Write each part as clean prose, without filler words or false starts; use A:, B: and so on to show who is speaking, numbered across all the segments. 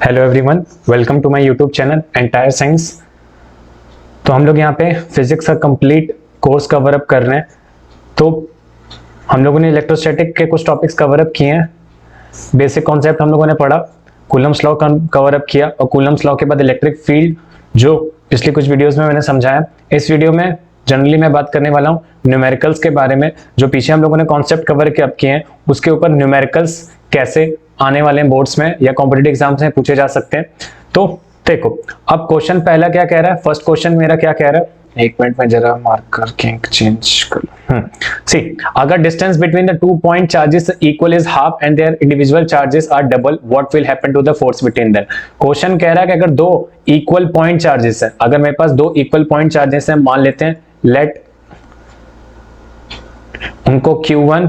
A: Hello everyone, welcome to my YouTube channel entire science. तो हम लोग यहाँ पे फिजिक्स का कंप्लीट कोर्स कवर अप कर रहे हैं। तो हम लोगों ने इलेक्ट्रोस्टैटिक के कुछ टॉपिक्स कवर अप किए हैं। बेसिक कॉन्सेप्ट हम लोगों ने पढ़ा, कूलम्स लॉ कवर अप किया और कूलम्स लॉ के बाद इलेक्ट्रिक फील्ड जो पिछले कुछ वीडियोस में मैंने समझाया। इस वीडियो में जनरली मैं बात करने वाला हूँ न्यूमेरिकल्स के बारे में। जो पीछे हम लोगों ने कॉन्सेप्ट कवर किए हैं उसके ऊपर न्यूमेरिकल्स कैसे आने वाले बोर्ड्स में या कॉम्पिटिटिव एग्जाम्स में पूछे जा सकते हैं। तो देखो, अब क्वेश्चन पहला क्या कह रहा है, फर्स्ट क्वेश्चन मेरा क्या कह रहा है, एक मिनट में जरा मार्कर चेंज कर। सी, अगर distance between the 2 point charges equal is half and their individual charges are double, what will happen to the force between them. Question कह रहा है कि अगर दो इक्वल पॉइंट चार्जेस है, अगर मेरे पास दो इक्वल पॉइंट चार्जेस है, मान लेते हैं लेट उनको Q1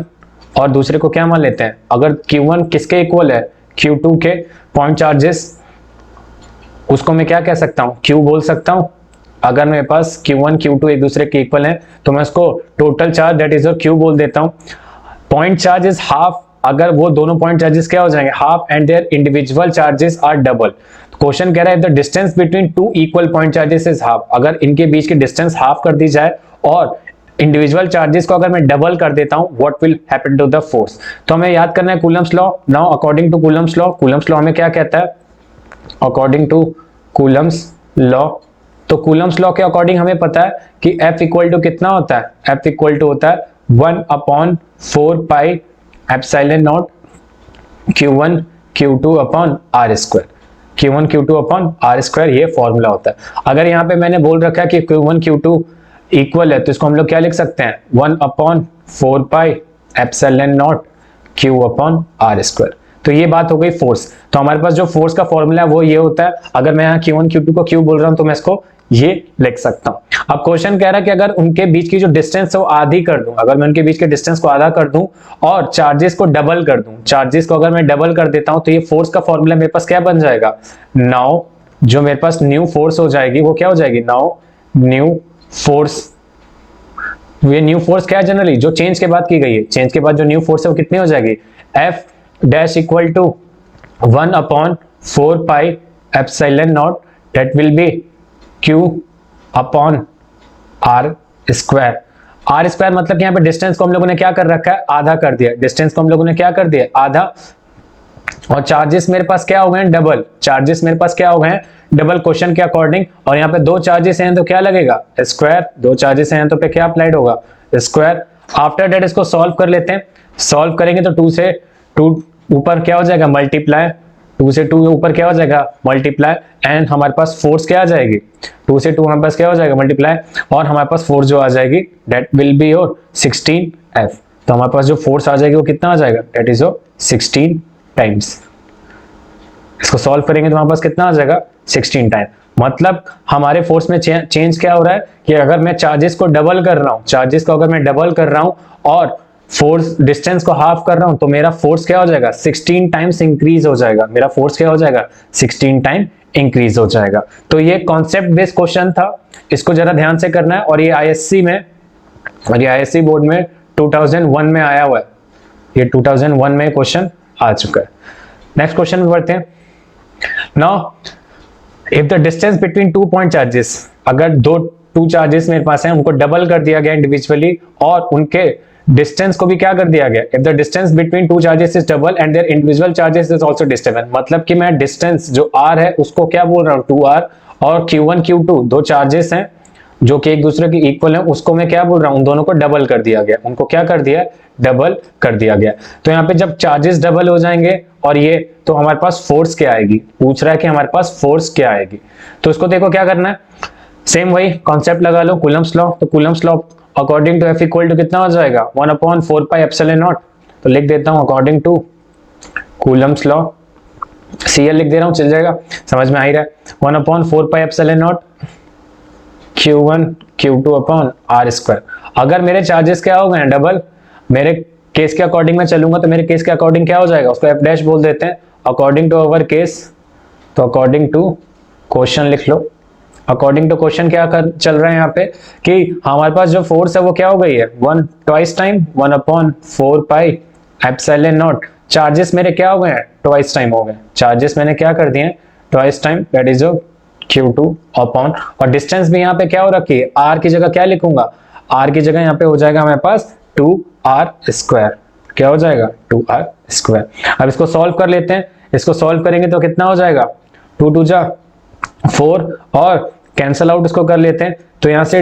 A: और दूसरे को क्या मान लेते हैं, अगर Q1 किसके इक्वल है, Q2 के पॉइंट चार्जेस, उसको मैं क्या कह सकता हूं, Q बोल सकता हूं। अगर मेरे पास Q1 Q2 एक दूसरे के इक्वल हैं तो मैं उसको total charge that is Q बोल देता हूं। पॉइंट चार्ज इज हाफ, अगर वो दोनों पॉइंट चार्जेस क्या हो जाएंगे, half and their individual charges are double. Question कह रहा है the distance between two equal point charges is half, अगर इनके बीच की डिस्टेंस हाफ कर दी जाए और इंडिविजुअल चार्जेस को अगर मैं डबल कर देता हूं, what will happen to the force. तो हमें याद करना है Coulomb's law. Now according to Coulomb's law, Coulomb's law हमें क्या कहता है, अकॉर्डिंग टू कूलम्स लॉ, तो कूलम्स लॉ के अकॉर्डिंग हमें पता है कि F इक्वल टू कितना होता है, F इक्वल टू होता है 1/4 pi epsilon naught Q1 Q2 upon R square, Q1 Q2 upon R square, ये फॉर्मूला होता है। अगर यहाँ पे मैंने बोल रखा है कि Q1 Q2 इक्वल है तो इसको हम लोग क्या लिख सकते हैं, 1/4 pi epsilon not Q upon R square. तो ये बात हो गई फोर्स। तो हमारे पास जो फोर्स का फॉर्मूला है वो ये होता है, अगर मैं यहाँ Q1 Q2 को Q बोल रहा हूँ तो मैं इसको ये लिख सकता हूँ। अब क्वेश्चन कह रहा है कि अगर उनके बीच की जो डिस्टेंस है वो आधी कर दूं, अगर मैं उनके बीच के डिस्टेंस को आधा कर दूं और चार्जेस को डबल कर दूं, चार्जेस को अगर मैं डबल कर देता हूं तो ये फोर्स का फॉर्मूला मेरे पास क्या बन जाएगा, नाउ जो मेरे पास न्यू फोर्स हो जाएगी वो क्या हो जाएगी, नाउ न्यू फोर्स। ये न्यू फोर्स क्या है, जनरली जो चेंज के बाद की गई है, चेंज के बाद जो न्यू फोर्स है वो कितनी हो जाएगी, F dash equal to 1/4 pi epsilon naught that will be Q upon R square. R square मतलब यहाँ पे डिस्टेंस को हम लोगों ने क्या कर रखा है, आधा कर दिया, डिस्टेंस को हम लोगों ने क्या कर दिया, आधा, और चार्जेस मेरे पास क्या हो गए, डबल, चार्जेस मेरे पास क्या हो गए, डबल क्वेश्चन के अकॉर्डिंग। और यहाँ पे दो चार्जेस हैं तो क्या लगेगा, स्क्वायर, दो चार्जेस हैं तो पे क्या अप्लाइड होगा, स्क्वायर। आफ्टर दैट इसको सॉल्व कर लेते हैं, सॉल्व करेंगे तो 2 से 2 ऊपर क्या हो जाएगा, मल्टीप्लाई, 2 से 2 ऊपर क्या हो जाएगा, मल्टीप्लाई, एंड हमारे पास फोर्स क्या आ जाएगी, 2 से 2 हमारे पास क्या हो जाएगा, मल्टीप्लाई, और हमारे पास फोर्स जो आ जाएगी that will be your 16F। तो हमारे पास जो फोर्स आ जाएगी वो कितना आ जाएगा, दैट इज योर 16 टाइम्स। इसको सॉल्व करेंगे तो हमारे पास कितना आ जाएगा, 16 टाइम। मतलब हमारे फोर्स में चेंज क्या हो रहा है कि अगर मैं चार्जेस को डबल कर रहा हूं, चार्जेस को अगर मैं डबल कर रहा हूं और फोर्स डिस्टेंस को हाफ कर रहा हूं तो मेरा फोर्स क्या हो जाएगा, 16 टाइम्स इंक्रीज हो जाएगा, मेरा फोर्स क्या हो जाएगा, 16 टाइम इंक्रीज हो जाएगा। तो ये कॉन्सेप्ट बेस्ड क्वेश्चन था, इसको जरा ध्यान से करना है। और ये आईएससी में, और ये आईएससी बोर्ड में 2001 में आया हुआ है, ये 2001 में क्वेश्चन आ चुका है। नेक्स्ट क्वेश्चन में बढ़ते हैं। Now if the distance between 2 point charges, अगर टू चार्जेस मेरे पास हैं उनको डबल कर दिया गया इंडिविजुअली और उनके डिस्टेंस को भी क्या कर दिया गया, if the distance between two charges is double and their individual charges is also distance, मतलब कि मैं डिस्टेंस जो r है उसको क्या बोल रहा हूं, 2r, और Q1 Q2 दो चार्जेस हैं जो कि एक दूसरे के इक्वल हैं, उसको मैं क्या बोल रहा हूं, उन दोनों को डबल कर दिया गया, उनको क्या कर दिया, डबल कर दिया गया। तो यहाँ पे जब चार्जेस डबल हो जाएंगे और ये, तो हमारे पास फोर्स क्या आएगी, पूछ रहा है कि हमारे पास फोर्स क्या आएगी। तो इसको देखो क्या करना है, सेम वही कॉन्सेप्ट लगा लो, कूलम्स लॉ। तो Coulomb's law according to F equal to कितना हो जाएगा, 1/4 पाई एप्सिलॉन नॉट। तो लिख देता हूं according to Coulomb's law, CL लिख दे रहा हूं, चल जाएगा, समझ में आ ही रहा है, 1/4 pi epsilon naught Q1 Q2 upon R square. अगर मेरे चार्जेस क्या हो गए, डबल, मेरे केस के अकॉर्डिंग मैं चलूंगा तो मेरे केस के अकॉर्डिंग क्या हो जाएगा, उसको F डैश बोल देते हैं, अकॉर्डिंग टू अवर केस। तो अकॉर्डिंग टू क्वेश्चन लिख लो, अकॉर्डिंग टू क्वेश्चन क्या चल रहा है यहाँ पे कि हमारे पास जो फोर्स है वो क्या हो गई है, 1 twice time 1/4 pi epsilon not charges मेरे क्या हो गए हैं, ट्वाइस टाइम हो गए, चार्जेस मैंने क्या कर दिए twice time, that is Q2 upon, और डिस्टेंस भी यहाँ पे क्या हो रखी है, r की जगह क्या लिखूंगा, r की जगह यहाँ पे हो जाएगा हमारे पास 2r स्क्वायर, क्या हो जाएगा 2r स्क्वायर। अब इसको सॉल्व कर लेते हैं, इसको सॉल्व करेंगे तो कितना हो जाएगा 2 2 जा 4, और कैंसल आउट इसको कर लेते हैं, तो यहाँ से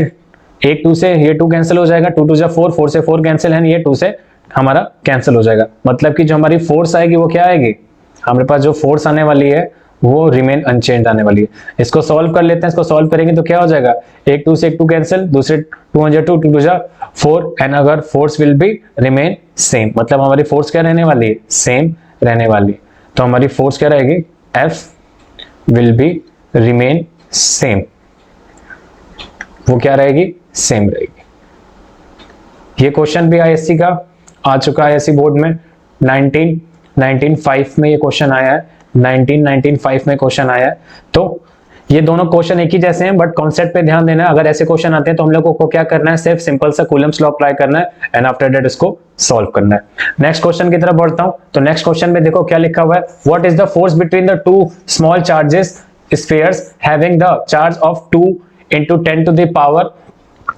A: एक 2 से ये 2 कैंसिल हो जाएगा, 2 2 जा 4, 4 से 4 कैंसिल है, ये 2 से हमारा कैंसिल हो जाएगा, मतलब कि जो हमारी फोर्स आएगी वो क्या आएगी, हमारे पास जो फोर्स आने वाली है वो रिमेन अनचेंज आने वाली है। इसको सॉल्व कर लेते हैं, इसको सॉल्व करेंगे तो क्या हो जाएगा, एक 2 से एक 2 कैंसिल, दूसरे 2 1 2 2 जा 4, एंड अगर force will be remain same, मतलब हमारी फोर्स क्या रहने वाली है, सेम रहने वाली, तो हमारी फोर्स क्या रहेगी, F will be remain same, वो क्या रहेगी, सेम रहेगी। ये क्वेश्चन भी आईएससी का आ चुका है, आईएससी बोर्ड में 1995 में ये क्वेश्चन आया है, 1995 में क्वेश्चन आया है। तो ये दोनों क्वेश्चन एक ही जैसे हैं, बट कॉन्सेप्ट पे ध्यान देना है, अगर ऐसे क्वेश्चन आते हैं तो हम लोगों को क्या करना है, सिर्फ सिंपल सा कूलम्स लॉ अप्लाई करना है, एंड आफ्टर दैट इसको सॉल्व करना है। नेक्स्ट क्वेश्चन की तरफ बढ़ता हूं, तो नेक्स्ट क्वेश्चन में देखो क्या लिखा हुआ है, what is the force between the two small charges spheres having the charge of 2 into 10 to the power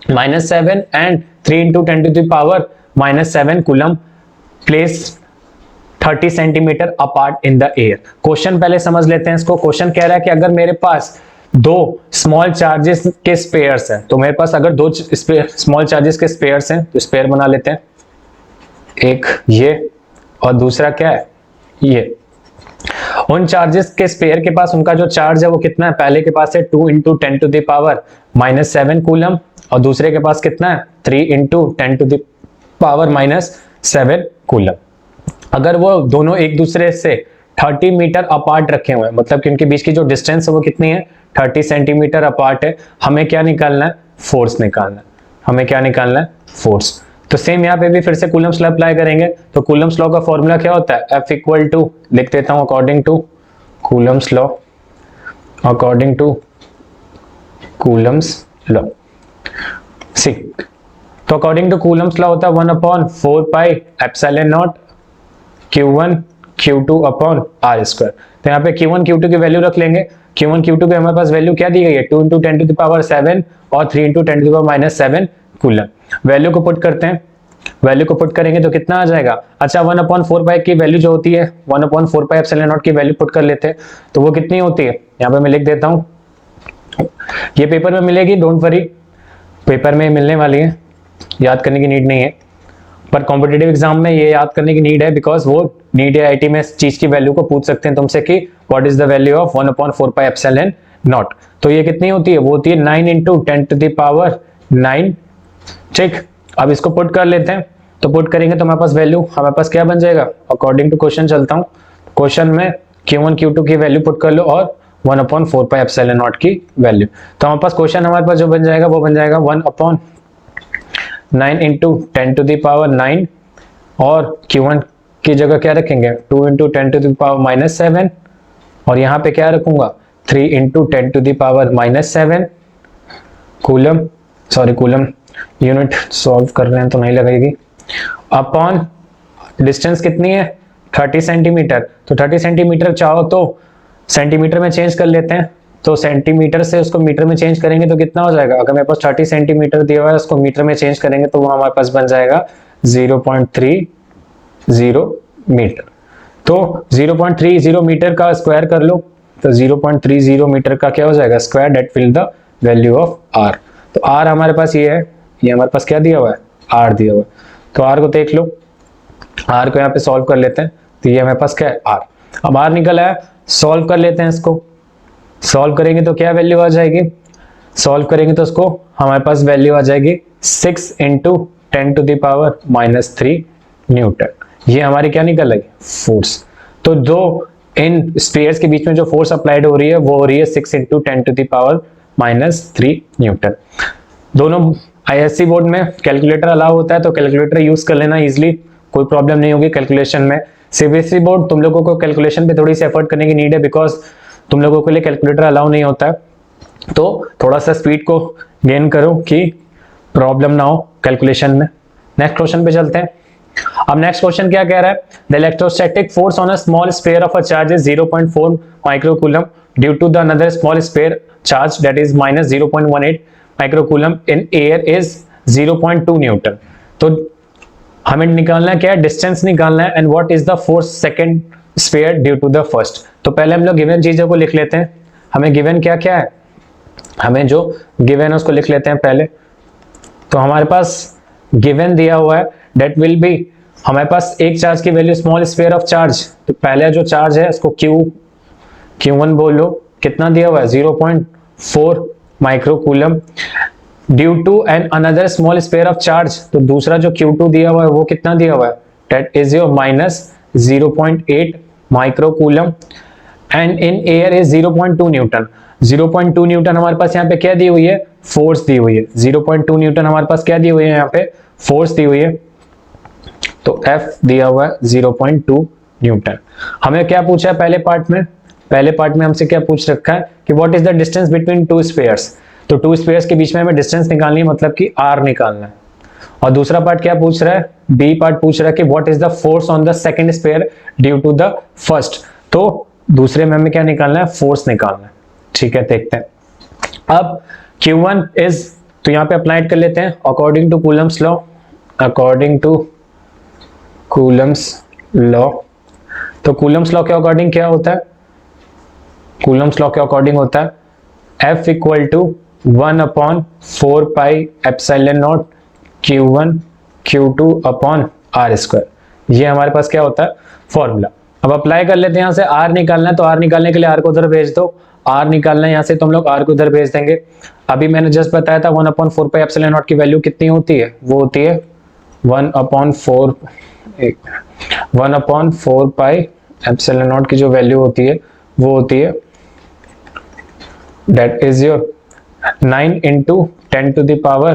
A: -7 and 3 into 10 to the power -7 coulomb placed 30 centimetre apart in the air. Question पहले समझ लेते हैं इसको। Question कह रहा है कि अगर मेरे पास दो स्मॉल चार्जेस के स्पेयर्स हैं, तो मेरे पास अगर दो स्मॉल चार्जेस के स्पेयर्स हैं तो स्पेयर बना लेते हैं, एक ये और दूसरा क्या है ये। उन चार्जेस के स्पेयर के पास उनका जो चार्ज है वो कितना है, पहले के पास है 2 into 10 to the power -7 coulomb, और दूसरे के पास कितना है 3 into 10 to the power -7 coulomb. अगर वो दोनों एक दूसरे से 30 मीटर अपार्ट रखे हुए हैं, मतलब कि उनके बीच की जो डिस्टेंस है वो कितनी है 30 सेंटीमीटर अपार्ट है, हमें क्या निकालना है, फोर्स निकालना है, हमें क्या निकालना है, फोर्स। तो सेम यहाँ पे भी फिर से कूलम्स लॉ अप्लाई करेंगे, तो कूलम्स लॉ का फॉर्मूला क्या होता है, F इक्वल टू, लिख देता हूं according to Coulomb's law, according to Coulomb's law see, तो अकॉर्डिंग टू कूलम्स लॉ होता है 1/4 pi epsilon naught Q1 Q2 upon R square. तो यहाँ पे Q1 Q2 की वैल्यू रख लेंगे, Q1 Q2 की हमारे पास वैल्यू क्या दी गई है 2 into 10 to the power 7 और 3 into 10 to the power -7 coulomb. Value को पुट करते हैं, वैल्यू को पुट करेंगे तो कितना आ जाएगा, अच्छा 1/4 पाई की वैल्यू जो होती है 1/4 पाई एप्सिलॉन नॉट की वैल्यू पुट कर लेते हैं, तो वो कितनी होती है, यहाँ पे मैं लिख देता हूँ, ये पेपर में मिलेगी, डोंट वरी, पेपर में मिलने वाली है, याद करने की नीड नहीं है, पर कॉम्पिटेटिव एग्जाम में ये याद करने की नीड है, बिकॉज वो नीट या आईटी में इस चीज की वैल्यू को पूछ सकते हैं तुमसे कि what is the value of 1/4 pi epsilon not. तो ये कितनी होती है, वो होती है 9 into 10 to the power 9, ठीक। अब इसको पुट कर लेते हैं, तो पुट करेंगे तो हमारे पास वैल्यू, हमारे पास क्या बन जाएगा, अकॉर्डिंग टू क्वेश्चन चलता हूँ, क्वेश्चन में Q1 Q2 की वैल्यू पुट कर लो और 1/4 पाई एप्सिलॉन नॉट की वैल्यू, तो हमारे पास क्वेश्चन हमारे पास जो बन जाएगा वो बन जाएगा 1/9 into 10 to the power 9, और Q1 की जगह क्या रखेंगे 2 into 10 to the power -7, और यहाँ पे क्या रखूंगा 3 into 10 to the power -7 coulomb, sorry coulomb unit solve कर रहे हैं तो नहीं लगेगी, अपॉन डिस्टेंस कितनी है 30 सेंटीमीटर, तो 30 सेंटीमीटर चाहो तो सेंटीमीटर में चेंज कर लेते हैं, तो सेंटीमीटर से उसको मीटर में चेंज करेंगे तो कितना हो जाएगा, अगर मेरे पास 30 सेंटीमीटर दिया हुआ है उसको मीटर में चेंज करेंगे तो वो हमारे पास बन जाएगा 0.30 मीटर। तो 0.30 मीटर का स्क्वायर कर लो, तो 0.30 मीटर का क्या हो जाएगा square, that will the value of R. तो आर हमारे पास ये है, ये हमारे पास क्या दिया हुआ है आर दिया हुआ है, तो आर को देख लो, आर को यहाँ पे सॉल्व कर लेते हैं, तो ये हमारे पास क्या है आर। अब आर निकल आया, सॉल्व कर लेते हैं इसको, सॉल्व करेंगे तो क्या वैल्यू आ जाएगी, सॉल्व करेंगे तो उसको हमारे पास वैल्यू आ जाएगी 6 into 10 to the power -3 Newton. ये हमारी क्या निकल रही फोर्स। तो जो इन स्फीयर्स के बीच में जो फोर्स अप्लाइड हो रही है वो हो रही है 6 into 10 to the power -3 Newton. दोनों आईएससी बोर्ड में कैलकुलेटर अलाउ होता है, तो कैलकुलेटर यूज कर लेना इजिली, कोई प्रॉब्लम नहीं होगी कैलकुलेशन में। सीबीएसई बोर्ड तुम लोगों को कैलकुलेशन पे थोड़ी सी एफर्ट करने की नीड है, बिकॉज तुम लोगों के लिए कैलकुलेटर अलाउ नहीं होता है, तो थोड़ा सा स्पीड को गेन करो कि प्रॉब्लम ना हो कैलकुलेशन में। नेक्स्ट क्वेश्चन पे चलते हैं। अब नेक्स्ट क्वेश्चन क्या कह रहा है, the electrostatic force on a small sphere of a charge is 0.4 microcoulomb due to the another small sphere charge that is minus 0.18 microcoulomb in air is 0.2 newton. तो हमें निकालना है क्या है, डिस्टेंस निकालना है, and what is the force second sphere due to the first. तो पहले हम लोग गिवन चीजों को लिख लेते हैं, हमें गिवन क्या क्या है, हमें जो गिवन है उसको लिख लेते हैं पहले। तो हमारे पास गिवन दिया हुआ है दैट विल बी, हमारे पास एक चार्ज की value small sphere of charge, तो पहले जो चार्ज है उसको Q1 बोल लो, कितना दिया हुआ है 0.4 microcoulomb due to an another small sphere of charge, तो दूसरा जो Q2 दिया हुआ है वो कितना दिया हुआ है, that is your minus 0.8 microcoulomb and in air is 0.2 Newton. 0.2 Newton हमारे पास यहाँ पे क्या दी हुई है, फोर्स दी हुई है। 0.2 न्यूटन हमारे पास क्या दी हुई है, यहाँ पे फोर्स दी हुई है, तो F दिया हुआ है 0.2 न्यूटन। हमें क्या पूछा है पहले पार्ट में, पहले पार्ट में हमसे क्या पूछ रखा है कि what is the distance between to spheres, तो टू स्फीयर्स के बीच में हमें डिस्टेंस निकालनी है, मतलब कि R निकालना है। और दूसरा पार्ट क्या पूछ रहा है, बी पार्ट पूछ रहा है कि what is the force on the second sphere due to the first, तो दूसरे में हमें क्या निकालना है, फोर्स निकालना है। ठीक है, देखते हैं। अब Q1 इज, तो यहाँ पे अप्लाइड कर लेते हैं according to Coulomb's law, according to Coulomb's law. तो कूलम्स लॉ के अकॉर्डिंग क्या होता है, कूलम्स लॉ के अकॉर्डिंग होता है F equal to 1/4 pi epsilon naught Q1 Q2 upon R square. ये हमारे पास क्या होता है फॉर्मूला। अब अप्लाई कर लेते हैं, यहाँ से R निकालना है, तो R निकालने के लिए R को उधर भेज दो, R निकालना है यहाँ से, तो हम लोग R को उधर भेज देंगे। अभी मैंने जस्ट बताया था 1/4 पाई एप्सिलॉन नॉट की वैल्यू कितनी होती है, वो होती है 1/4 पाई एप्सिलॉन नॉट की जो वैल्यू होती है वो होती है that is your 9 into 10 to the power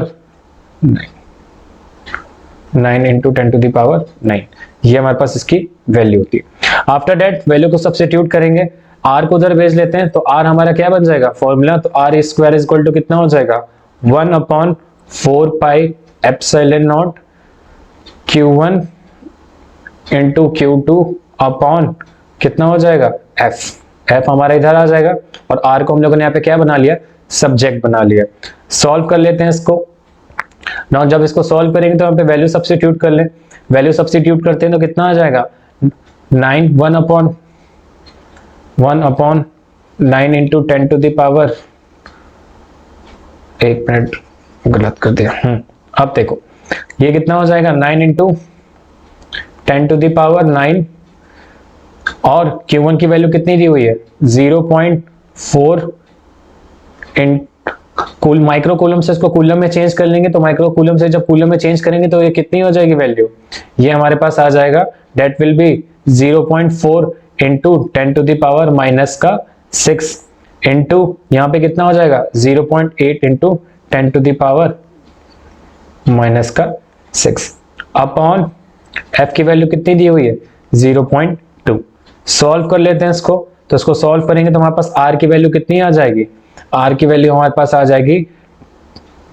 A: 9 into 10 to the power 9, ये हमारे पास इसकी वैल्यू होती है। आफ्टर दैट वैल्यू को सब्स्टिट्यूट करेंगे, R को उधर भेज लेते हैं, तो R हमारा क्या बन जाएगा फॉर्मूला, तो R square is equal to कितना हो जाएगा 1/4 pi epsilon naught Q1 into Q2 upon कितना हो जाएगा F हमारा इधर आ जाएगा, और R को हम लोगों ने यहाँ पे क्या बना लिया, सब्जेक्ट बना लिया। सॉल्व कर लेते हैं इसको ना, जब इसको सॉल्व करेंगे तो यहाँ पे वैल्यू सब्स्टिट्यूट कर ले, वैल्यू सब्स्टिट्यूट करते हैं तो कितना आ जाएगा 1/9 into 10 to the power, एक मिनट गलत कर दिया। अब देखो ये कितना हो जाएगा 9 into 10 to the power 9, और Q1 की वैल्यू कितनी दी हुई है 0.4 इन कूल माइक्रोकूलम से इसको कूलम में चेंज कर लेंगे, तो माइक्रोकूलम से जब कूलम में चेंज करेंगे तो ये कितनी हो जाएगी वैल्यू, ये हमारे पास आ जाएगा that will B 0.4 into 10 to the power minus का 6 इंटू यहाँ पे कितना हो जाएगा 0.8 into 10 to the power minus का 6 अपॉन F की वैल्यू कितनी दी हुई है 0.2। सॉल्व कर लेते हैं इसको, तो इसको सॉल्व करेंगे तो हमारे पास R की वैल्यू कितनी आ जाएगी, R की वैल्यू हमारे पास आ जाएगी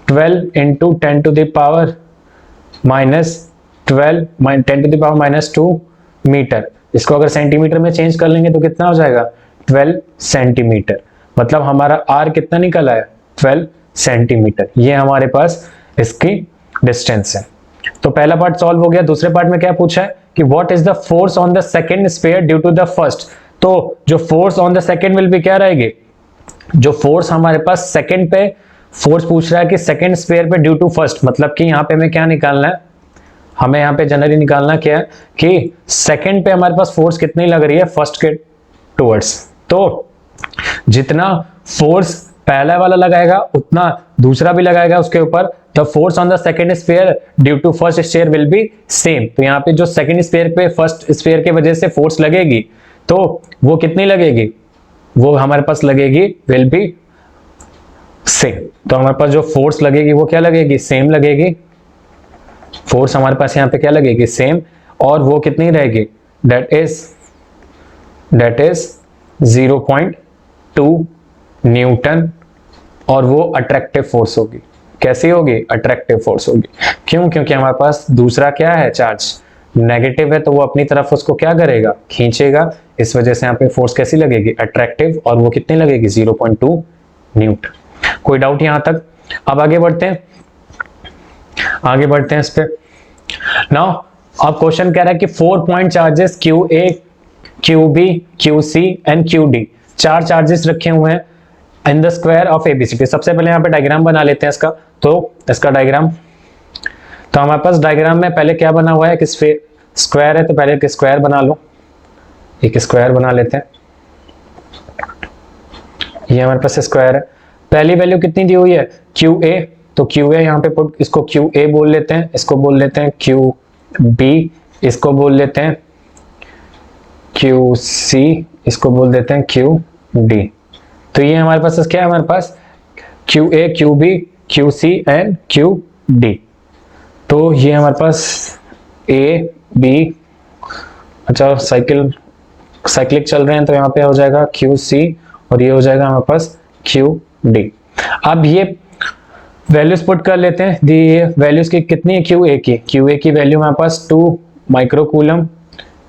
A: 12 into 10 to the power minus 10 to the power minus 2 metre. इसको अगर सेंटीमीटर में चेंज कर लेंगे तो कितना हो जाएगा 12 सेंटीमीटर, मतलब हमारा R कितना निकल आया 12 सेंटीमीटर। ये हमारे पास इसकी डिस्टेंस है। तो पहला पार्ट सॉल्व हो गया। दूसरे पार्ट में क्या पूछा है कि what is the force on the second sphere due to the first. तो जो force on the second will be क्या रहेगी, जो फोर्स हमारे पास सेकंड पे फोर्स पूछ रहा है कि सेकंड स्फीयर पे ड्यू टू फर्स्ट, मतलब कि यहाँ पे हमें क्या निकालना है, हमें यहाँ पे जनरली निकालना क्या है कि सेकंड पे हमारे पास फोर्स कितनी लग रही है फर्स्ट के टुवर्ड्स। तो जितना फोर्स पहला वाला लगाएगा उतना दूसरा भी लगाएगा उसके ऊपर। The force on the second sphere due to first sphere will be same. तो यहाँ पे जो सेकंड स्फीयर पे फर्स्ट स्फीयर के वजह से फोर्स लगेगी तो वो कितनी लगेगी, वो हमारे पास लगेगी विल बी सेम। तो हमारे पास जो फोर्स लगेगी वो क्या लगेगी, सेम लगेगी। फोर्स हमारे पास यहाँ पे क्या लगेगी, सेम, और वो कितनी रहेगी, दैट इज 0.2 न्यूटन, और वो अट्रैक्टिव फोर्स होगी। कैसी होगी, अट्रैक्टिव फोर्स होगी। क्यों, क्योंकि हमारे पास दूसरा क्या है चार्ज, नेगेटिव है तो वो अपनी तरफ उसको क्या करेगा, खींचेगा। इस वजह से यहाँ पे फोर्स कैसी लगेगी, अट्रैक्टिव, और वो कितनी लगेगी, 0.2 न्यूटन। कोई डाउट यहां तक? अब आगे बढ़ते हैं, इस पे। नाउ अब क्वेश्चन कह रहा है कि 4 point charges QA, QB, QC and QD, 4 charges रखे हुए हैं in the square of ABCD। सबसे पहले यहाँ पे डायग्राम बना लेते हैं इसका। तो इसका डायग्राम, तो हमारे पास डायग्राम में पहले क्या बना हुआ है, कि स्क्वायर है, तो पहले एक स्क्वायर बना लो, एक स्क्वायर बना लेते हैं। ये हमारे पास स्क्वायर है। पहली वैल्यू कितनी दी हुई है, QA, तो QA यहाँ पे पुट, इसको QA बोल लेते हैं, इसको बोल लेते हैं QB, इसको बोल लेते हैं QC, इसको बोल देते हैं QD। तो ये हमारे पास क्या है, हमारे पास QA, QB, QC and QD। तो ये हमारे पास A B, अच्छा साइक्लिक चल रहे हैं, तो यहाँ पे हो जाएगा QC और ये हो जाएगा हमारे पास QD। अब ये वैल्यूज पुट कर लेते हैं। दी वैल्यूज की कितनी है, QA की वैल्यू हमारे पास 2 माइक्रोकूलम,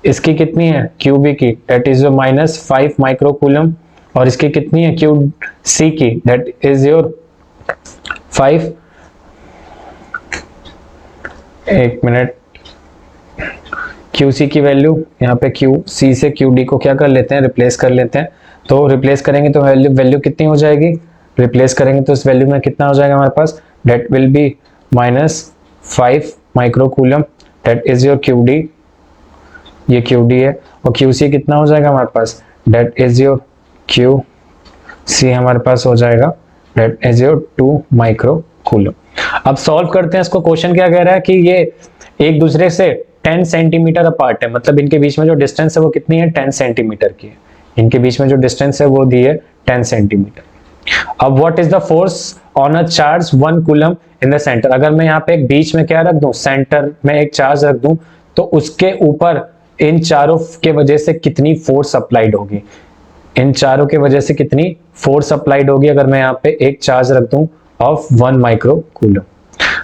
A: इसकी कितनी है QB की, दैट इज योर -5 माइक्रोकूलम, और इसकी कितनी है QC की, दैट इज योर 5, एक मिनट, QC की वैल्यू यहाँ पे QC से QD को क्या कर लेते हैं, रिप्लेस कर लेते हैं। तो रिप्लेस करेंगे तो वैल्यू कितनी हो जाएगी, रिप्लेस करेंगे तो इस वैल्यू में कितना हो जाएगा हमारे पास, that will be -5 microcoulomb, that is your QD, ये QD है, और QC कितना हो जाएगा हमारे पास, दैट इज योर QC हमारे पास हो जाएगा, दैट इज योर 2 माइक्रोकूलम। अब सॉल्व करते हैं इसको। क्वेश्चन क्या कह रहा है कि ये एक दूसरे से 10 सेंटीमीटर अपार्ट है, मतलब इनके बीच में जो डिस्टेंस है वो कितनी है, 10 सेंटीमीटर की है। इनके बीच में जो डिस्टेंस है वो दी है 10 सेंटीमीटर। अब what is the force on a charge 1 coulomb in the centre. अगर मैं यहाँ पे एक बीच में क्या रख दूं, सेंटर में एक चार्ज रख दूं, तो उसके ऊपर इन चारों के वजह से कितनी फोर्स अप्लाइड होगी, इन चारों के वजह से कितनी फोर्स अप्लाइड होगी अगर मैं यहाँ पे एक चार्ज रख दूं ऑफ 1 माइक्रोकूलम।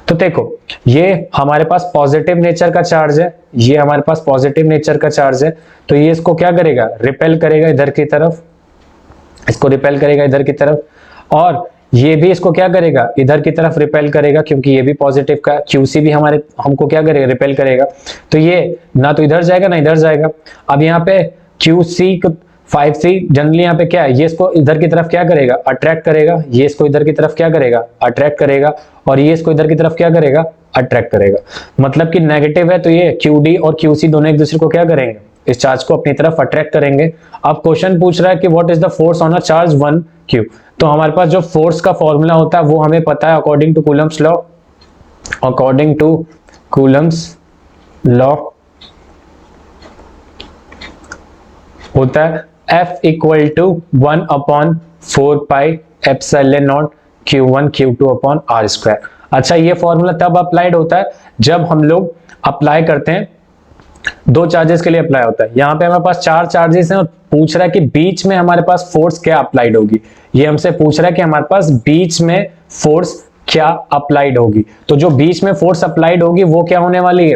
A: तो देखो ये हमारे पास पॉजिटिव नेचर का चार्ज है, ये हमारे पास पॉजिटिव नेचर का चार्ज है, तो ये इसको क्या करेगा, रिपेल करेगा इधर की तरफ, इसको रिपेल करेगा इधर की तरफ, और ये भी इसको क्या करेगा, इधर की तरफ रिपेल करेगा, क्योंकि ये भी पॉजिटिव का, QC भी हमारे हमको क्या करेगा, रिपेल करेगा। तो ये ना तो इधर जाएगा ना इधर जाएगा। अब यहाँ पे QC 5C जनरली यहाँ पे क्या है, ये इसको इधर की तरफ क्या करेगा, अट्रैक्ट करेगा, ये इसको इधर की तरफ क्या करेगा, अट्रैक्ट करेगा, और ये इसको इधर की तरफ क्या करेगा, अट्रैक्ट करेगा। मतलब कि नेगेटिव है तो ये QD और QC दोनों एक दूसरे को क्या करेंगे, इस चार्ज को अपनी तरफ अट्रैक्ट करेंगे। अब क्वेश्चन पूछ रहा है कि what is the force on a charge 1Q। तो हमारे पास जो फोर्स का फॉर्मूला होता है वो हमें पता है, according to Coulomb's law, according to Coulomb's law होता है F equal to 1/4πε0 Q1 Q2 upon R square. अच्छा, ये फॉर्मूला तब अप्लाइड होता है जब हम लोग अप्लाई करते हैं, दो चार्जेस के लिए अप्लाई होता है। यहाँ पे हमारे पास 4 चार्जेस हैं और पूछ रहा है कि बीच में हमारे पास फोर्स क्या अप्लाइड होगी। ये हमसे पूछ रहा है कि हमारे पास बीच में फोर्स क्या अप्लाइड होगी। तो जो बीच में फोर्स अप्लाइड होगी वो क्या होने वाली है,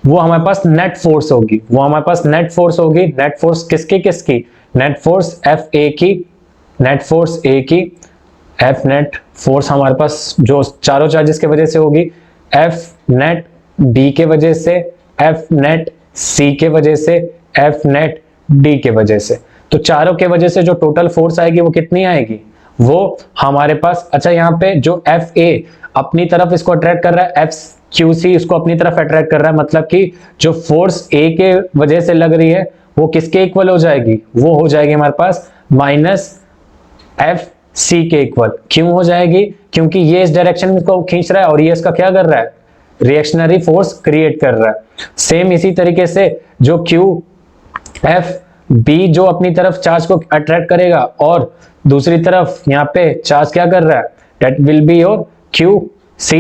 A: वो हमारे पास नेट फोर्स होगी, वो हमारे पास नेट फोर्स होगी। नेट फोर्स किसकी किसकी, नेट फोर्स FA की, नेट फोर्स A की, F नेट फोर्स हमारे पास जो चारों चार्जेस के वजह से होगी, F नेट B के वजह से, F नेट C के वजह से, F नेट D के वजह से। तो चारों के वजह से जो टोटल फोर्स आएगी वो कितनी आएगी, वो हमारे पास, अच्छा यहाँ पे जो FA अपनी तरफ इसको अट्रैक्ट कर रहा है, FQC इसको अपनी तरफ अट्रैक्ट कर रहा है, मतलब कि जो फोर्स A के वजह से लग रही है वो किसके इक्वल हो जाएगी, वो हो जाएगी हमारे पास -FC के इक्वल। क्यों हो जाएगी, क्योंकि ये इस डायरेक्शन में इसको खींच रहा है और ये इसका क्या कर रहा है, रिएक्शनरी फोर्स क्रिएट कर रहा है। सेम इसी तरीके से जो QFB जो अपनी तरफ चार्ज को अट्रैक्ट करेगा और दूसरी तरफ यहाँ पे चार्ज क्या कर रहा है, that will be your QC,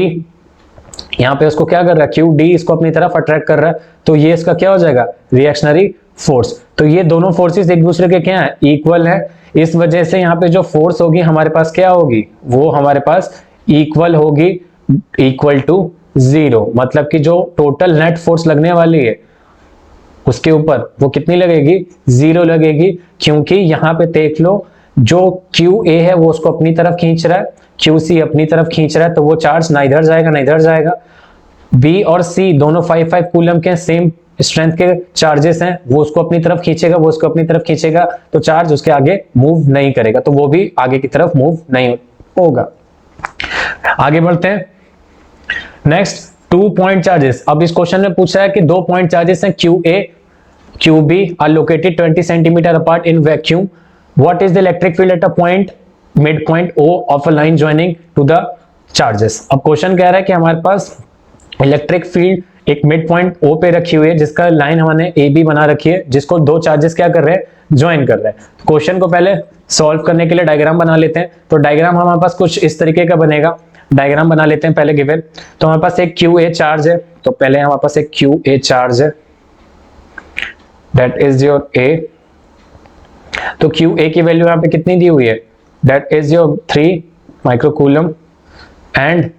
A: यहाँ पे उसको क्या कर रहा है, QD इसको अपनी तरफ अट्रैक्ट कर रहा है, तो ये इसका क्या हो जाएगा, रिएक्शनरी फोर्स। तो ये दोनों फोर्सेस एक दूसरे के क्या है, इक्वल है। इस वजह से यहाँ पे जो फोर्स होगी हमारे पास क्या होगी, वो हमारे पास इक्वल होगी, इक्वल टू 0। मतलब कि जो टोटल नेट फोर्स लगने वाली है उसके ऊपर वो कितनी लगेगी, 0 लगेगी, क्योंकि यहाँ पे देख लो जो QA है वो उसको अपनी तरफ खींच रहा है, QC अपनी तरफ खींच रहा है, तो वो चार्ज ना इधर जाएगा ना इधर जाएगा। B और C दोनों 5-5 कूलम के सेम स्ट्रेंथ के चार्जेस हैं, वो उसको अपनी तरफ खींचेगा, वो उसको अपनी तरफ खींचेगा, तो चार्ज उसके आगे मूव नहीं करेगा, तो वो भी आगे की तरफ मूव नहीं होगा। आगे बढ़ते हैं। Next 2 point charges. अब इस क्वेश्चन में पूछा है कि 2 पॉइंट चार्जेस हैं QA QB are located 20 centimetre apart in vacuum. What is the electric field at a point mid point O of a line joining two the charges. अब question कह रहा है कि हमारे पास इलेक्ट्रिक फील्ड एक mid point O पे रखी हुई है, जिसका लाइन हमने AB बना रखी है, जिसको दो चार्जेस क्या कर रहे हैं, ज्वाइन कर रहे हैं। क्वेश्चन को पहले सॉल्व करने के लिए डायग्राम बना लेते हैं। तो डायग्राम हमारे पास कुछ इस तरीके का बनेगा। डायग्राम बना लेते हैं पहले गिवन। तो हमारे पास एक QA चार्ज है, तो पहले हमारे पास एक QA चार्ज है, दैट इज योर A। तो QA की वैल्यू यहाँ पे कितनी दी हुई है, that is your 3 microcoulomb. And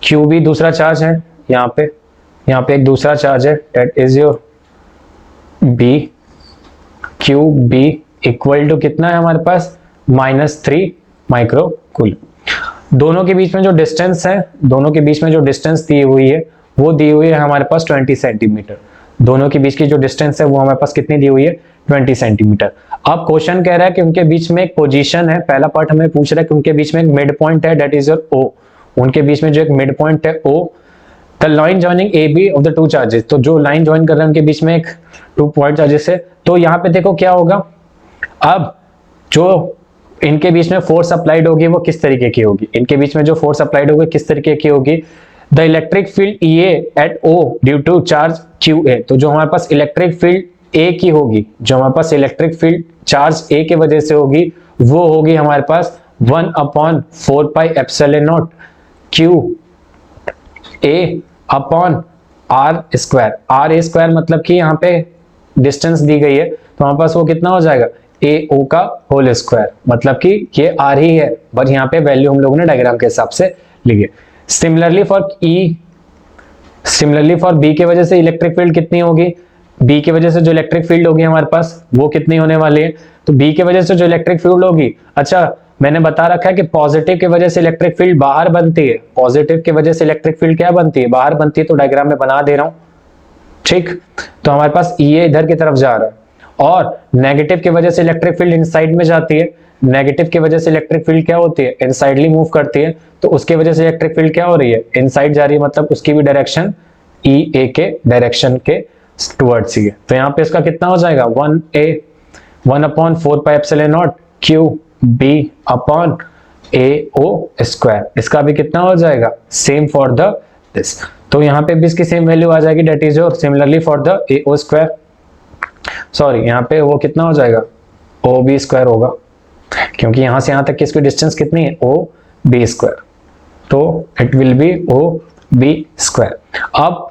A: QB दूसरा चार्ज है यहाँ पे एक दूसरा चार्ज है, that is your B। QB equal to कितना है हमारे पास, -3 माइक्रोकूलम। दोनों के बीच में जो डिस्टेंस है, दोनों के बीच में जो डिस्टेंस दी हुई है वो दी हुई है हमारे पास 20 सेंटीमीटर। दोनों के बीच की जो डिस्टेंस है वो हमारे पास कितनी दी हुई है, 20 सेंटीमीटर। अब क्वेश्चन कह रहा है कि उनके बीच में एक पोजीशन है। पहला पार्ट हमें पूछ रहा है कि उनके बीच में एक मिड पॉइंट है, दैट इज योर O। उनके बीच में जो एक मिड पॉइंट है O, the line joining AB of the 2 charges. तो जो लाइन ज्वाइन कर रहे हैं उनके बीच में एक 2 पॉइंट चार्जेस है। तो यहाँ पे देखो क्या होगा, अब जो इनके बीच में फोर्स अप्लाइड होगी वो किस तरीके की होगी, इनके बीच में जो फोर्स अप्लाइड होगी किस तरीके की होगी, the electric field EA at O due to charge QA। तो जो हमारे पास इलेक्ट्रिक फील्ड A की होगी, जो हमारे पास इलेक्ट्रिक फील्ड चार्ज A के वजह से होगी, वो होगी हमारे पास 1/4 pi epsilon not QA upon R²। मतलब कि यहाँ पे डिस्टेंस दी गई है, तो हमारे पास वो कितना हो जाएगा, AO का होल स्क्वायर, मतलब कि ये R ही है, बट यहाँ पे वैल्यू हम लोगों ने डायग्राम के हिसाब से लिखी है। सिमिलरली फॉर B के वजह से इलेक्ट्रिक फील्ड कितनी होगी, B की वजह से जो इलेक्ट्रिक फील्ड होगी हमारे पास वो कितनी होने वाली है, तो B की वजह से जो इलेक्ट्रिक फील्ड होगी, अच्छा मैंने बता रखा है कि पॉजिटिव की वजह से इलेक्ट्रिक फील्ड बाहर बनती है, पॉजिटिव की वजह से इलेक्ट्रिक फील्ड क्या बनती है, बाहर बनती है, तो डायग्राम में बना दे रहा हूं, ठीक। तो हमारे पास EA इधर की तरफ जा रहा है, और नेगेटिव की वजह से इलेक्ट्रिक फील्ड इनसाइड में जाती है, नेगेटिव की वजह से इलेक्ट्रिक फील्ड क्या होती है, इनसाइडली मूव करती है, तो उसके वजह से इलेक्ट्रिक फील्ड क्या हो रही है, इनसाइड जा रही है, मतलब उसकी भी डायरेक्शन EA के डायरेक्शन के टुवर्ड्स ही है। तो यहाँ पे इसका कितना हो जाएगा, 1/4 pi epsilon not QB upon AO²। इसका भी कितना हो जाएगा, सेम फॉर द दिस। तो यहाँ पे भी इसकी सेम वैल्यू आ जाएगी, that is your similarly for the AO²। Sorry, यहाँ पे वो कितना हो जाएगा, OB² होगा, क्योंकि यहां से यहां तक की इसकी डिस्टेंस कितनी है, OB², तो इट विल बी OB²। अब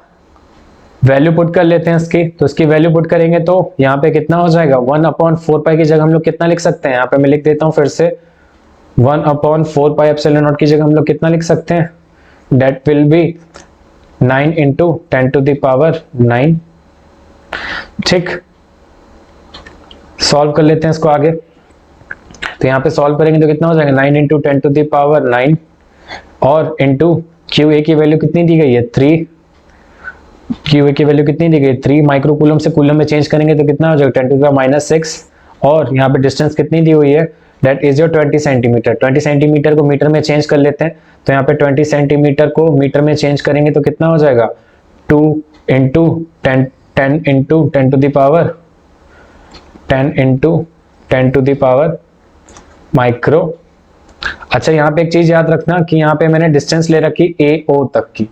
A: वैल्यू पुट कर लेते हैं इसकी। तो इसकी वैल्यू पुट करेंगे तो यहाँ पे कितना हो जाएगा, 1/4 पाई की जगह हम लोग कितना लिख सकते हैं, यहाँ पे मैं लिख देता हूँ फिर से, 1/4 पाई एप्सिलॉन नॉट की जगह हम लोग कितना लिख सकते हैं, दैट विल बी 9 × 10⁹ ठीक। सॉल्व कर लेते हैं इसको आगे। तो यहाँ पे सॉल्व करेंगे तो कितना हो जाएगा, 9 × 10⁹ और इंटू QA की वैल्यू कितनी दी गई है, 3। QA की वैल्यू कितनी दी गई, 3 माइक्रोकूलम से कूलम में चेंज करेंगे तो कितना हो जाएगा, 10⁻⁶। और यहाँ पे डिस्टेंस कितनी दी हुई है, that is your 20 centimetre. 20 centimetre को मीटर में चेंज कर लेते हैं। तो यहाँ पे 20 सेंटीमीटर को मीटर में चेंज करेंगे तो कितना हो जाएगा, 2 × 10⁻10⁻10⁻⁻ माइक्रो। अच्छा यहाँ पे एक चीज याद रखना कि यहाँ पे मैंने डिस्टेंस ले रखी AO तक की,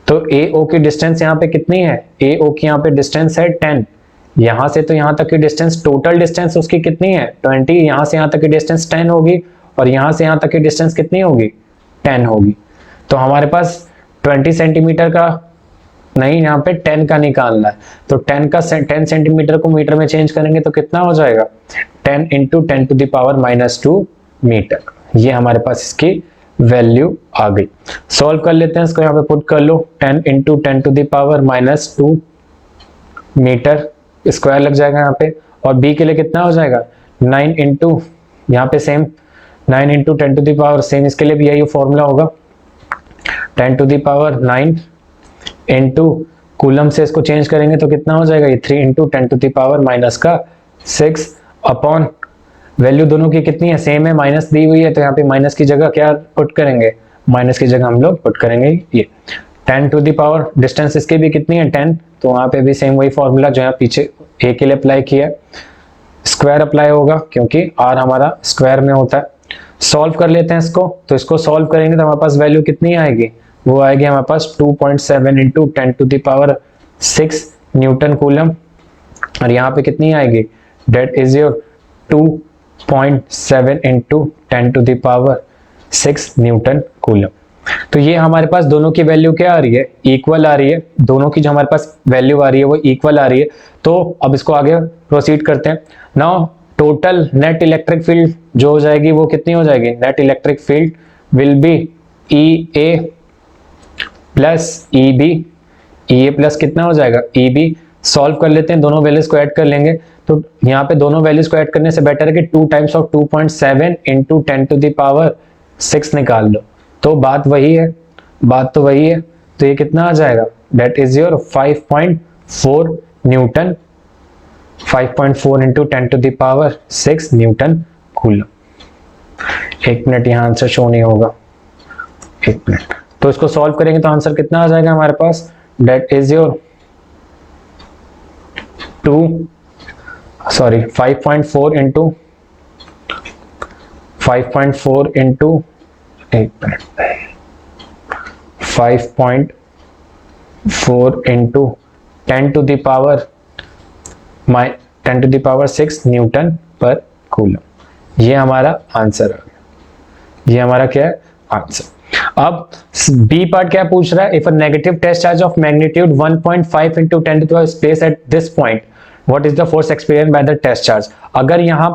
A: तो AO की डिस्टेंस यहाँ पे कितनी है, AO की यहाँ पे डिस्टेंस है 10। यहाँ से तो यहाँ तक की डिस्टेंस, टोटल डिस्टेंस उसकी कितनी है, 20। यहाँ से यहाँ तक की डिस्टेंस 10 होगी, और यहाँ से यहाँ तक की डिस्टेंस कितनी होगी, 10 होगी। तो हमारे पास 20 सेंटीमीटर का नहीं, यहाँ पे 10 का निकालना है। तो 10 सेंटीमीटर को मीटर में चेंज करेंगे तो कितना हो जाएगा, 10 × 10⁻²मीटर। ये हमारे पास इसकी वैल्यू आ गई। सॉल्व कर लेते हैं इसको, यहाँ पे पुट कर लो, 10 × 10⁻² मीटर स्क्वायर लग जाएगा यहाँ पे, और b के लिए कितना हो जाएगा 9 इंटू यहाँ पे same 9 into 10 to the power, same इसके लिए भी यही फॉर्मूला होगा 10 to the power 9 into coulomb से इसको चेंज करेंगे तो कितना हो जाएगा ये 3 into 10 to the power minus का 6 अपॉन वैल्यू दोनों की कितनी है सेम है, माइनस दी हुई है तो यहाँ पे माइनस की जगह क्या पुट करेंगे, माइनस की जगह हम लोग पुट करेंगे ये 10 टू द पावर, डिस्टेंस इसकी भी कितनी है 10, तो वहाँ पे भी सेम वही फॉर्मूला जो यहाँ पीछे a के लिए अप्लाई किया, स्क्वायर अप्लाई होगा क्योंकि r हमारा स्क्वायर में होता है। सॉल्व कर लेते हैं इसको, तो इसको सॉल्व करेंगे तो हमारे पास वैल्यू कितनी आएगी, वो आएगी हमारे पास 2.7 into 10 to the power 6 newton coulomb, और यहाँ पे कितनी आएगी that is your 2.7 into 10 to the power 6 newton coulomb. तो ये हमारे पास दोनों की वैल्यू क्या आ रही है, इक्वल आ रही है, दोनों की जो हमारे पास वैल्यू आ रही है वो इक्वल आ रही है। तो अब इसको आगे प्रोसीड करते हैं। Now total net electric field जो हो जाएगी वो कितनी हो जाएगी, net electric field will be EA plus EB, EA plus कितना हो जाएगा EB। सॉल्व कर लेते हैं, दोनों वैल्यूज को ऐड कर लेंगे, तो यहाँ पे दोनों वैल्यूज को ऐड करने से बेटर है कि 2 times of 2.7 into 10 to the power 6 निकाल लो, तो बात वही है, बात तो वही है। तो ये कितना आ जाएगा, that is your 5.4 newton, 5.4 into 10 to the power 6 newton coulomb. 1 minute यहाँ आंसर शो नहीं होगा, 1 मिनट। तो इसको सॉल्व करेंगे तो आंसर कितना आ जाएगा हमारे पास, that is your 5.4 into 5.4 into 5.4 into 10 to the power 10 to the power 6 newton पर कूलम। ये हमारा आंसर आ गया, ये हमारा क्या है आंसर। अब बी पार्ट क्या पूछ रहा है, if a negative test charge of magnitude 1.5 into 10 to the power place at this point, what is the force experience by the test charge. अगर यहाँ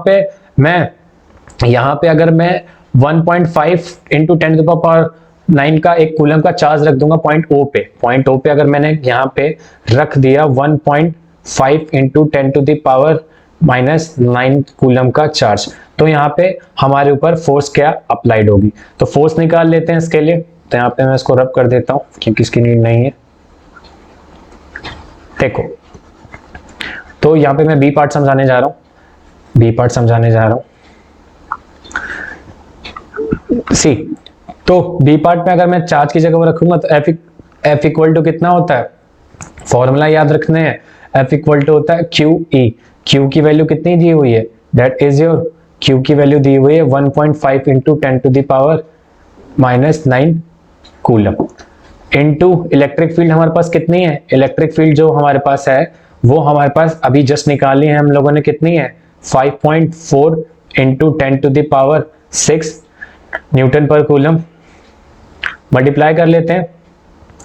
A: पे अगर मैं 1.5 इंटू 10 टू द पावर 9 का एक कूलम का चार्ज रख दूंगा पॉइंट O पे अगर मैंने यहाँ पे रख दिया 1.5 into 10 to the power -9 coulomb का चार्ज, तो यहाँ पे हमारे ऊपर फोर्स क्या अप्लाइड होगी। तो फोर्स निकाल लेते हैं इसके लिए, तो यहाँ पे मैं इसको रब कर देता हूँ क्योंकि इसकी नीड नहीं है। देखो, तो यहाँ पे मैं बी पार्ट समझाने जा रहा हूँ, सी। तो बी पार्ट में अगर मैं चार्ज की जगह रखूंगा तो F इक्वल टू कितना होता है, फॉर्मूला याद रखने हैं, F इक्वल टू होता है QE। Q की वैल्यू कितनी दी हुई है, दैट इज योर Q की वैल्यू दी हुई है 1.5 into 10 to the power -9 coulomb, into electric field हमारे पास कितनी है, इलेक्ट्रिक फील्ड जो हमारे पास है वो हमारे पास अभी जस्ट निकाली है हम लोगों ने, कितनी है 5.4 into 10 to the power 6 newton पर कूलम। मल्टीप्लाई कर लेते हैं,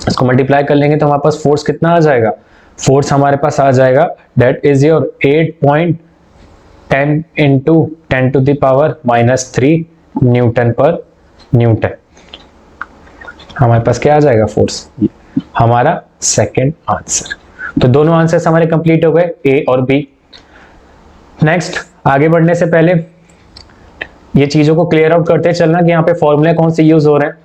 A: इसको मल्टीप्लाई कर लेंगे तो हमारे पास फोर्स कितना आ जाएगा, फोर्स हमारे पास आ जाएगा that is your 8.10 into 10 to the power -3 newton पर न्यूटन। हमारे पास क्या आ जाएगा फोर्स, हमारा सेकंड आंसर। तो दोनों आंसर्स हमारे कंप्लीट हो गए, ए और बी। नेक्स्ट आगे बढ़ने से पहले ये चीजों को क्लियर आउट करते चलना कि यहाँ पे फॉर्मूले कौन से यूज हो रहे हैं।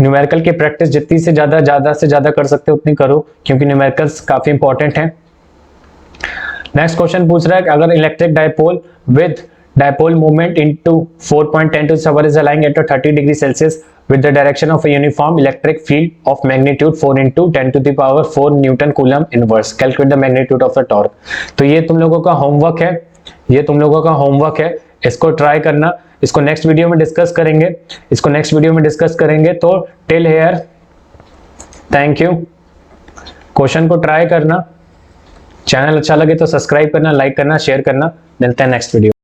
A: न्यूमेरिकल की प्रैक्टिस जितनी से ज्यादा कर सकते हो उतनी करो, क्योंकि न्यूमेरिकल्स काफी इंपॉर्टेंट हैं। नेक्स्ट क्वेश्चन पूछ रहा है कि अगर electric dipole with dipole movement into 4.10 to the power is aligning at 30 degree Celsius with the direction of a uniform electric field of magnitude 4 into 10 to the power 4 Newton Coulomb inverse, calculate the magnitude of the torque। तो ये तुम लोगों का homework है, इसको try करना, इसको next video में डिस्कस करेंगे। तो till here thank you, question को ट्राई करना, चैनल अच्छा लगे तो सब्सक्राइब करना, लाइक करना, शेयर करना। मिलते हैं नेक्स्ट वीडियो।